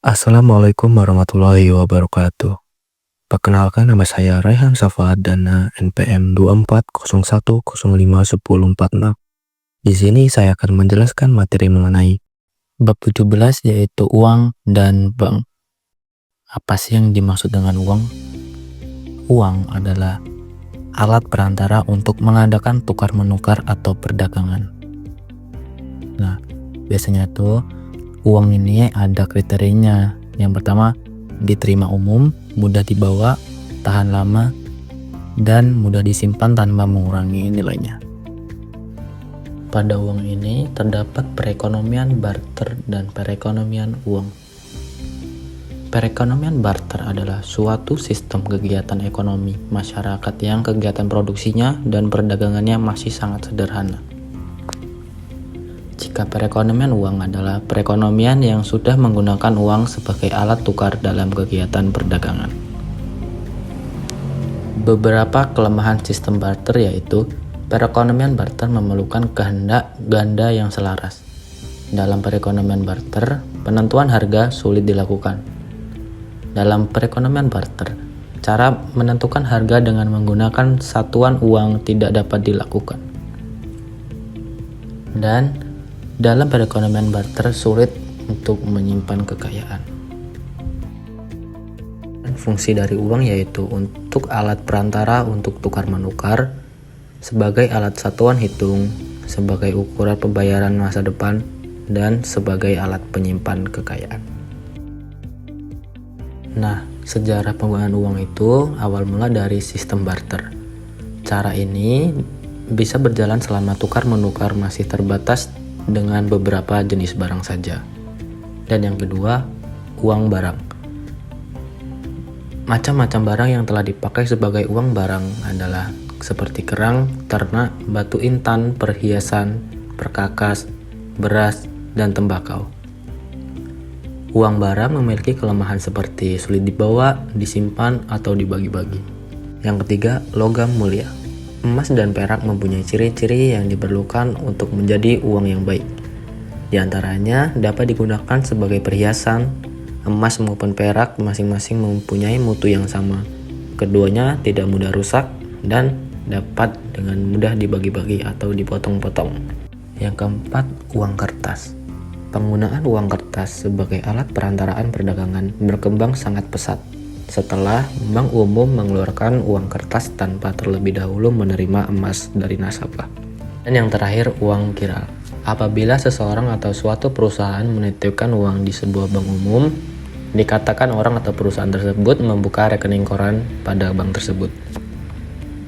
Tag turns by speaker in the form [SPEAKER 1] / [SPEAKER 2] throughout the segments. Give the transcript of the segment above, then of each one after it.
[SPEAKER 1] Assalamualaikum warahmatullahi wabarakatuh. Perkenalkan, nama saya Raihan Safaad Dana NPM 2401051046. Di sini saya akan menjelaskan materi mengenai bab 17, yaitu uang dan bank. Apa sih yang dimaksud dengan uang? Uang adalah alat perantara untuk mengadakan tukar-menukar atau perdagangan. Nah, biasanya tuh uang ini ada kriterianya. Yang pertama, diterima umum, mudah dibawa, tahan lama, dan mudah disimpan tanpa mengurangi nilainya. Pada uang ini terdapat perekonomian barter dan perekonomian uang. Perekonomian barter adalah suatu sistem kegiatan ekonomi masyarakat yang kegiatan produksinya dan perdagangannya masih sangat sederhana. Jika perekonomian uang adalah perekonomian yang sudah menggunakan uang sebagai alat tukar dalam kegiatan perdagangan. Beberapa kelemahan sistem barter yaitu perekonomian barter memerlukan kehendak ganda yang selaras. Dalam perekonomian barter, penentuan harga sulit dilakukan. Dalam perekonomian barter, cara menentukan harga dengan menggunakan satuan uang tidak dapat dilakukan. Dan dalam perekonomian barter sulit untuk menyimpan kekayaan. Fungsi dari uang yaitu untuk alat perantara untuk tukar-menukar, sebagai alat satuan hitung, sebagai ukuran pembayaran masa depan, dan sebagai alat penyimpan kekayaan. Nah, sejarah penggunaan uang itu awal mula dari sistem barter. Cara ini bisa berjalan selama tukar-menukar masih terbatas dengan beberapa jenis barang saja. Dan yang kedua, uang barang. Macam-macam barang yang telah dipakai sebagai uang barang adalah seperti kerang, ternak, batu intan, perhiasan, perkakas, beras, dan tembakau. Uang barang memiliki kelemahan seperti sulit dibawa, disimpan, atau dibagi-bagi. Yang ketiga, logam mulia. Emas dan perak mempunyai ciri-ciri yang diperlukan untuk menjadi uang yang baik. Di antaranya dapat digunakan sebagai perhiasan. Emas maupun perak masing-masing mempunyai mutu yang sama. Keduanya tidak mudah rusak dan dapat dengan mudah dibagi-bagi atau dipotong-potong. Yang keempat, uang kertas. Penggunaan uang kertas sebagai alat perantaraan perdagangan berkembang sangat pesat setelah Bank Umum mengeluarkan uang kertas tanpa terlebih dahulu menerima emas dari nasabah. Dan yang terakhir, uang kiral. Apabila seseorang atau suatu perusahaan menitipkan uang di sebuah bank umum, dikatakan orang atau perusahaan tersebut membuka rekening koran pada bank tersebut.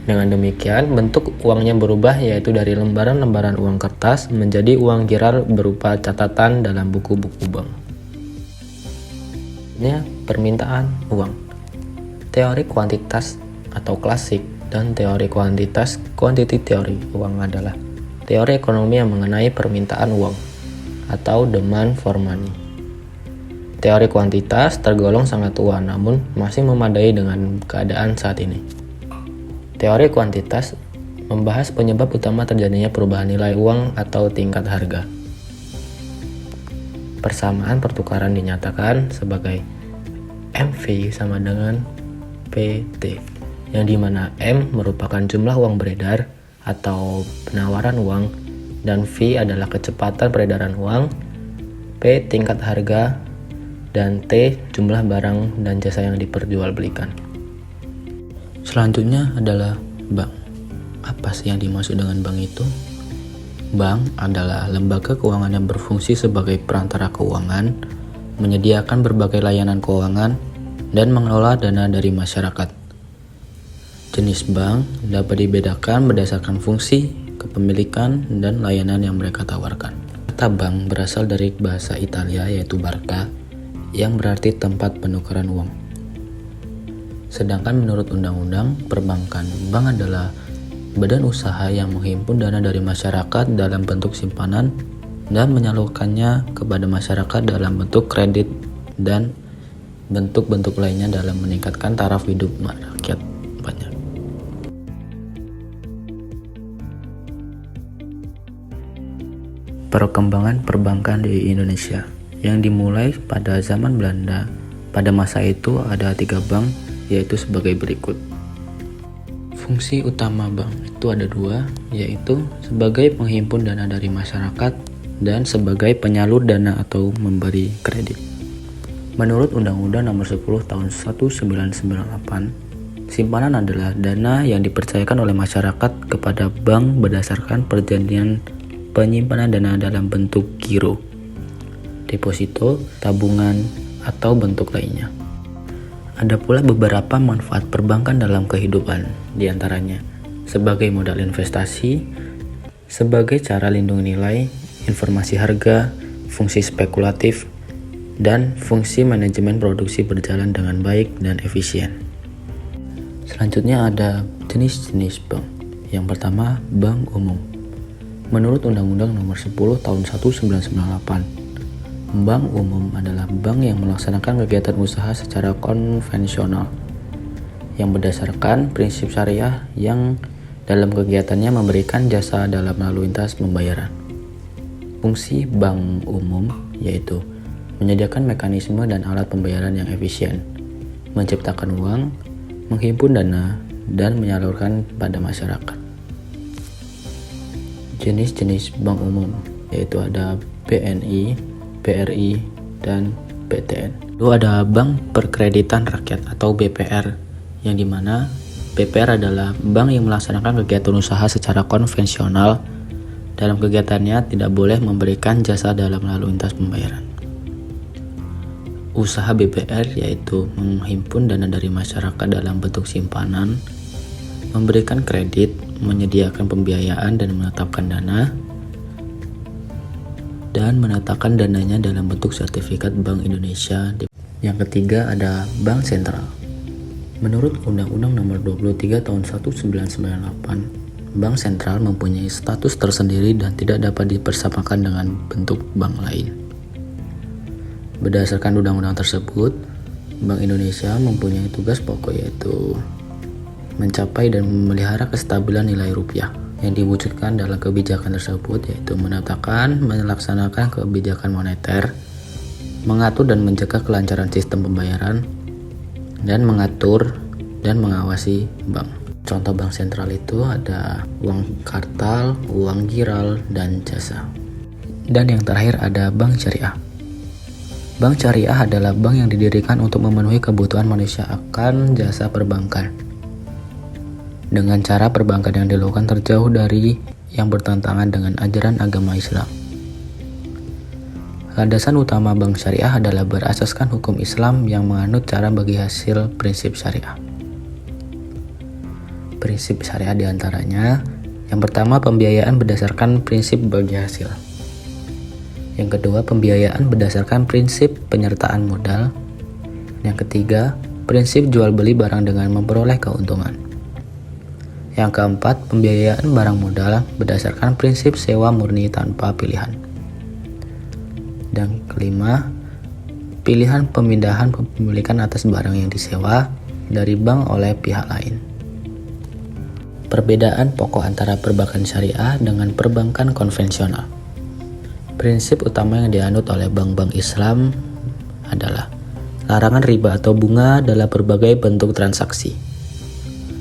[SPEAKER 1] Dengan demikian, bentuk uangnya berubah, yaitu dari lembaran-lembaran uang kertas menjadi uang kiral berupa catatan dalam buku-buku bank. Ini permintaan uang. Teori kuantitas atau klasik dan teori kuantitas quantity theory uang adalah teori ekonomi yang mengenai permintaan uang atau demand for money. Teori kuantitas tergolong sangat tua namun masih memadai dengan keadaan saat ini. Teori kuantitas membahas penyebab utama terjadinya perubahan nilai uang atau tingkat harga. Persamaan pertukaran dinyatakan sebagai MV sama dengan PT, yang dimana M merupakan jumlah uang beredar atau penawaran uang, dan V adalah kecepatan peredaran uang, P tingkat harga, dan T jumlah barang dan jasa yang diperjualbelikan. Selanjutnya adalah bank. Apa sih yang dimaksud dengan bank itu? Bank adalah lembaga keuangan yang berfungsi sebagai perantara keuangan, menyediakan berbagai layanan keuangan, dan mengelola dana dari masyarakat. Jenis bank dapat dibedakan berdasarkan fungsi, kepemilikan, dan layanan yang mereka tawarkan. Kata bank berasal dari bahasa Italia yaitu barca, yang berarti tempat penukaran uang. Sedangkan menurut Undang-Undang Perbankan, bank adalah badan usaha yang menghimpun dana dari masyarakat dalam bentuk simpanan dan menyalurkannya kepada masyarakat dalam bentuk kredit dan bentuk-bentuk lainnya dalam meningkatkan taraf hidup rakyat banyak. Perkembangan perbankan di Indonesia. yang dimulai pada zaman Belanda. Pada masa itu ada 3 bank, yaitu sebagai berikut. Fungsi utama bank itu ada 2, yaitu sebagai penghimpun dana dari masyarakat dan sebagai penyalur dana atau memberi kredit. Menurut Undang-Undang Nomor 10 Tahun 1998, simpanan adalah dana yang dipercayakan oleh masyarakat kepada bank berdasarkan perjanjian penyimpanan dana dalam bentuk giro, deposito, tabungan, atau bentuk lainnya. Ada pula beberapa manfaat perbankan dalam kehidupan, diantaranya sebagai modal investasi, sebagai cara lindungi nilai, informasi harga, fungsi spekulatif, dan fungsi manajemen produksi berjalan dengan baik dan efisien. Selanjutnya ada jenis-jenis bank. Yang pertama, bank umum. Menurut Undang-Undang Nomor 10 Tahun 1998, bank umum adalah bank yang melaksanakan kegiatan usaha secara konvensional yang berdasarkan prinsip syariah yang dalam kegiatannya memberikan jasa dalam lalu lintas pembayaran. Fungsi bank umum yaitu menyediakan mekanisme dan alat pembayaran yang efisien, menciptakan uang, menghimpun dana, dan menyalurkan pada masyarakat. Jenis-jenis bank umum yaitu ada BNI, BRI, dan BTN. Lalu ada Bank Perkreditan Rakyat atau BPR, yang dimana BPR adalah bank yang melaksanakan kegiatan usaha secara konvensional. Dalam kegiatannya tidak boleh memberikan jasa dalam lalu lintas pembayaran. Usaha BPR yaitu menghimpun dana dari masyarakat dalam bentuk simpanan, memberikan kredit, menyediakan pembiayaan dan menetapkan dana, dan menetapkan dananya dalam bentuk sertifikat Bank Indonesia. Yang ketiga ada Bank Sentral. Menurut Undang-Undang Nomor 23 Tahun 1998, Bank Sentral mempunyai status tersendiri dan tidak dapat dipersamakan dengan bentuk bank lain. Berdasarkan undang-undang tersebut, Bank Indonesia mempunyai tugas pokok yaitu mencapai dan memelihara kestabilan nilai rupiah. Yang diwujudkan dalam kebijakan tersebut yaitu menetapkan, melaksanakan kebijakan moneter, mengatur dan menjaga kelancaran sistem pembayaran, dan mengatur dan mengawasi bank. Contoh bank sentral itu ada uang kartal, uang giral, dan jasa. Dan yang terakhir ada bank syariah. Bank syariah adalah bank yang didirikan untuk memenuhi kebutuhan manusia akan jasa perbankan. Dengan cara perbankan yang dilakukan terjauh dari yang bertentangan dengan ajaran agama Islam. Landasan utama bank syariah adalah berasaskan hukum Islam yang menganut cara bagi hasil prinsip syariah. Prinsip syariah diantaranya, yang pertama pembiayaan berdasarkan prinsip bagi hasil. Yang kedua pembiayaan berdasarkan prinsip penyertaan modal. Yang ketiga prinsip jual beli barang dengan memperoleh keuntungan. Yang keempat pembiayaan barang modal berdasarkan prinsip sewa murni tanpa pilihan. Dan kelima pilihan pemindahan kepemilikan atas barang yang disewa dari bank oleh pihak lain. Perbedaan pokok antara perbankan syariah dengan perbankan konvensional. Prinsip utama yang dianut oleh bank-bank Islam adalah larangan riba atau bunga dalam berbagai bentuk transaksi,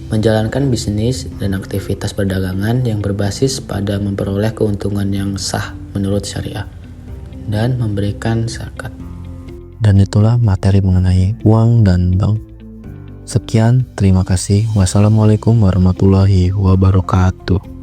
[SPEAKER 1] menjalankan bisnis dan aktivitas perdagangan yang berbasis pada memperoleh keuntungan yang sah menurut syariah, dan memberikan zakat.
[SPEAKER 2] Dan itulah materi mengenai uang dan bank. Sekian, terima kasih. Wassalamualaikum warahmatullahi wabarakatuh.